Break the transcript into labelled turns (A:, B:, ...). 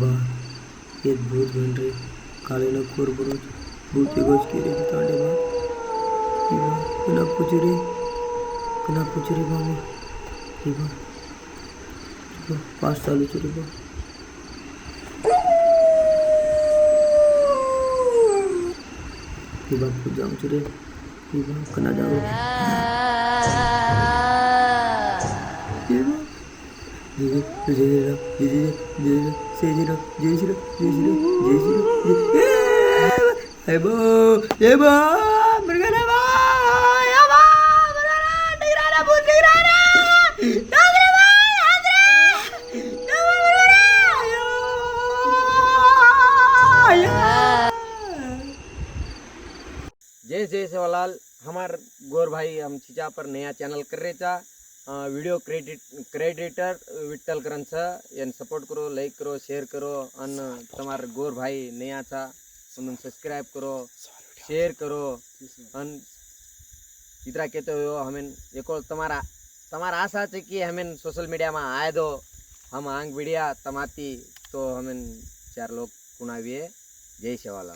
A: बा ये भूत बन रे काले न कोर बरोज भूत गोज के रे तांडे बा ये बा कना पूछ रे बाबा ये बा पास चालू रे बा ये बा जाम रे ये बा कना जाओ ये बा जय जय सेवालाल हमार गोर भाई हम चीजा पर नया चैनल कर रहे था वीडियो क्रेडिटर विठ्ठल करंच यान सपोर्ट करो लाइक करो शेयर करो अन तमार गोर भाई नया था उन्हें सब्सक्राइब करो शेयर करो अन इतना कहते हो हमें एको तमारा आशा है कि हमें सोशल मीडिया में आए दो हम आंग वीडिया तमाती तो हमें 4 लोग कुणाविए जय सेवालाल।